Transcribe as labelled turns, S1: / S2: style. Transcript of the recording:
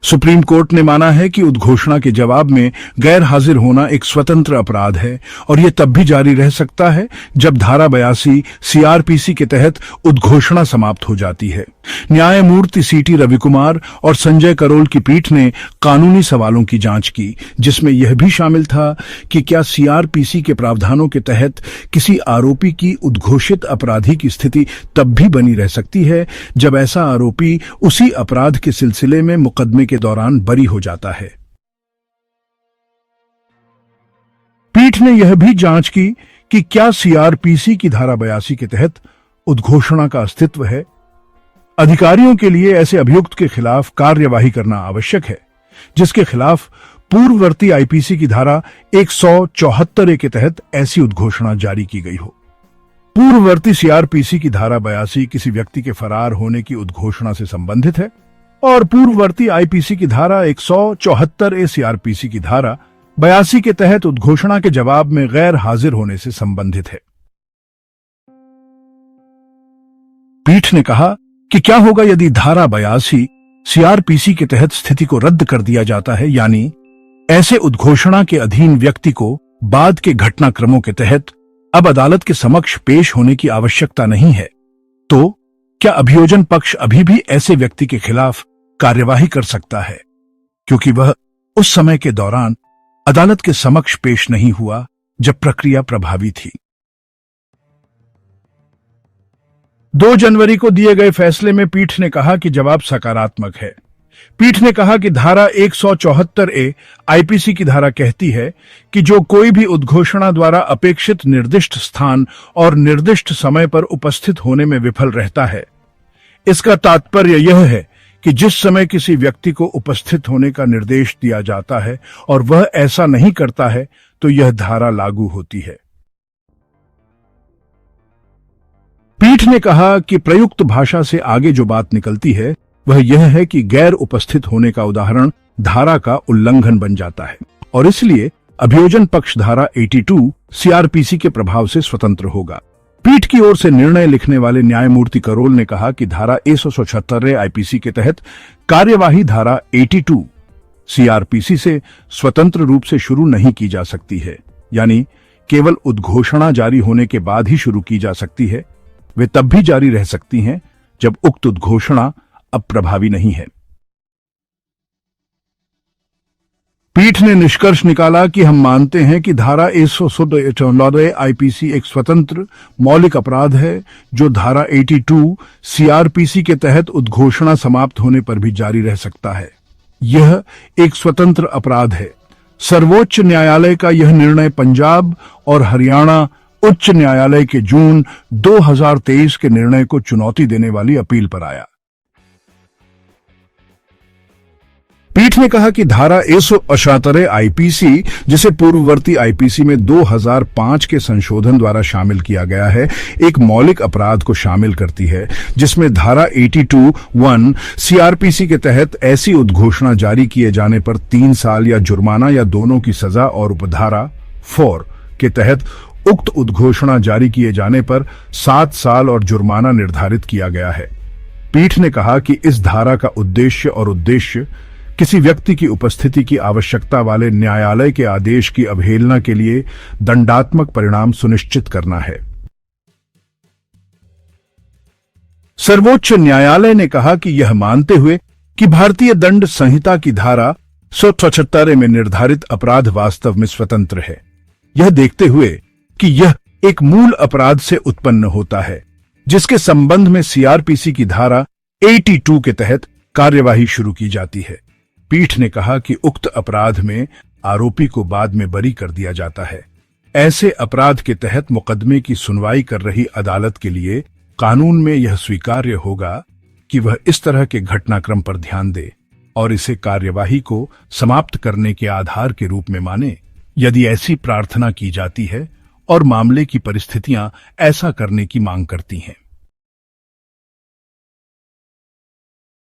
S1: Supreme court ने माना है कि उद्घोषणा के जवाब में गैर हाजिर होना एक स्वतंत्र अपराध है और यह तब भी जारी रह सकता है जब धारा 82 सीआरपीसी के तहत उद्घोषणा समाप्त हो जाती है। न्यायमूर्ति सीटी रविकुमार और संजय करोल की पीठ ने कानूनी सवालों की जांच की, जिसमें यह भी शामिल था कि क्या सीआरपीसी के प्रावधानों के तहत किसी आरोपी की उद्घोषित अपराधी की स्थिति तब भी बनी रह सकती है जब ऐसा आरोपी उसी अपराध के सिलसिले में मुकदमे के दौरान बरी हो जाता है। पीठ ने यह भी जांच की कि क्या सीआरपीसी की धारा 82 के तहत उद्घोषणा का अस्तित्व है। अधिकारियों के लिए ऐसे अभियुक्त के खिलाफ कार्यवाही करना आवश्यक है जिसके खिलाफ पूर्ववर्ती आईपीसी की धारा 174A के तहत ऐसी उद्घोषणा जारी की गई हो। पूर्ववर्ती सीआरपीसी की धारा 82 किसी व्यक्ति के फरार होने की उद्घोषणा से संबंधित है और पूर्ववर्ती आईपीसी की धारा 174A सीआरपीसी की धारा 82 के तहत उद्घोषणा के जवाब में गैर हाजिर होने से संबंधित है। पीठ ने कहा कि क्या होगा यदि धारा 82 सीआरपीसी के तहत स्थिति को रद्द कर दिया जाता है, यानी ऐसे उद्घोषणा के अधीन व्यक्ति को बाद के घटनाक्रमों के तहत अब अदालत के समक्ष पेश होने की आवश्यकता नहीं है, तो क्या अभियोजन पक्ष अभी भी ऐसे व्यक्ति के खिलाफ कार्यवाही कर सकता है क्योंकि वह उस समय के दौरान अदालत के समक्ष पेश नहीं हुआ जब प्रक्रिया प्रभावी थी। 2 जनवरी को दिए गए फैसले में पीठ ने कहा कि जवाब सकारात्मक है। पीठ ने कहा कि धारा 174A आईपीसी की धारा कहती है कि जो कोई भी उद्घोषणा द्वारा अपेक्षित निर्दिष्ट स्थान और निर्दिष्ट समय पर उपस्थित होने में विफल रहता है, इसका तात्पर्य यह है कि जिस समय किसी व्यक्ति को उपस्थित होने का निर्देश दिया जाता है और वह ऐसा नहीं करता है तो यह धारा लागू होती है। पीठ ने कहा कि प्रयुक्त भाषा से आगे जो बात निकलती है वह यह है कि गैर उपस्थित होने का उदाहरण धारा का उल्लंघन बन जाता है और इसलिए अभियोजन पक्ष धारा 82 सीआरपीसी के प्रभाव से स्वतंत्र होगा। पीठ की ओर से निर्णय लिखने वाले न्यायमूर्ति करोल ने कहा कि धारा 176 आईपीसी के तहत कार्यवाही धारा 82 सीआरपीसी से स्वतंत्र रूप से शुरू नहीं की जा सकती है, यानी केवल उद्घोषणा जारी होने के बाद ही शुरू की जा सकती है। वे तब भी जारी रह सकती हैं जब उक्त उद्घोषणा अब प्रभावी नहीं है। पीठ ने निष्कर्ष निकाला कि हम मानते हैं कि धारा 176 आईपीसी एक स्वतंत्र मौलिक अपराध है जो धारा 82 सीआरपीसी के तहत उद्घोषणा समाप्त होने पर भी जारी रह सकता है। यह एक स्वतंत्र अपराध है। सर्वोच्च न्यायालय का यह निर्णय पंजाब और हरियाणा उच्च न्यायालय के जून 2023 के निर्णय को चुनौती देने वाली अपील पर आया। पीठ ने कहा कि धारा 176 आईपीसी, जिसे पूर्ववर्ती आईपीसी में 2005 के संशोधन द्वारा शामिल किया गया है, एक मौलिक अपराध को शामिल करती है जिसमें धारा 82(1) सीआरपीसी के तहत ऐसी उद्घोषणा जारी किए जाने पर 3 साल या जुर्माना या दोनों की सजा और उपधारा 4 के तहत उक्त उद्घोषणा जारी किए जाने पर 7 साल और जुर्माना निर्धारित किया गया है। पीठ ने कहा कि इस धारा का उद्देश्य किसी व्यक्ति की उपस्थिति की आवश्यकता वाले न्यायालय के आदेश की अवहेलना के लिए दंडात्मक परिणाम सुनिश्चित करना है। सर्वोच्च न्यायालय ने कहा कि यह मानते हुए कि भारतीय दंड संहिता की धारा 176 में निर्धारित अपराध वास्तव में स्वतंत्र है, यह देखते हुए कि यह एक मूल अपराध से उत्पन्न होता है जिसके संबंध में सीआरपीसी की धारा 82 के तहत कार्यवाही शुरू की जाती है। पीठ ने कहा कि उक्त अपराध में आरोपी को बाद में बरी कर दिया जाता है। ऐसे अपराध के तहत मुकदमे की सुनवाई कर रही अदालत के लिए कानून में यह स्वीकार्य होगा कि वह इस तरह के घटनाक्रम पर ध्यान दे और इसे कार्यवाही को समाप्त करने के आधार के रूप में माने, यदि ऐसी प्रार्थना की जाती है और मामले की परिस्थितियां ऐसा करने की मांग करती हैं।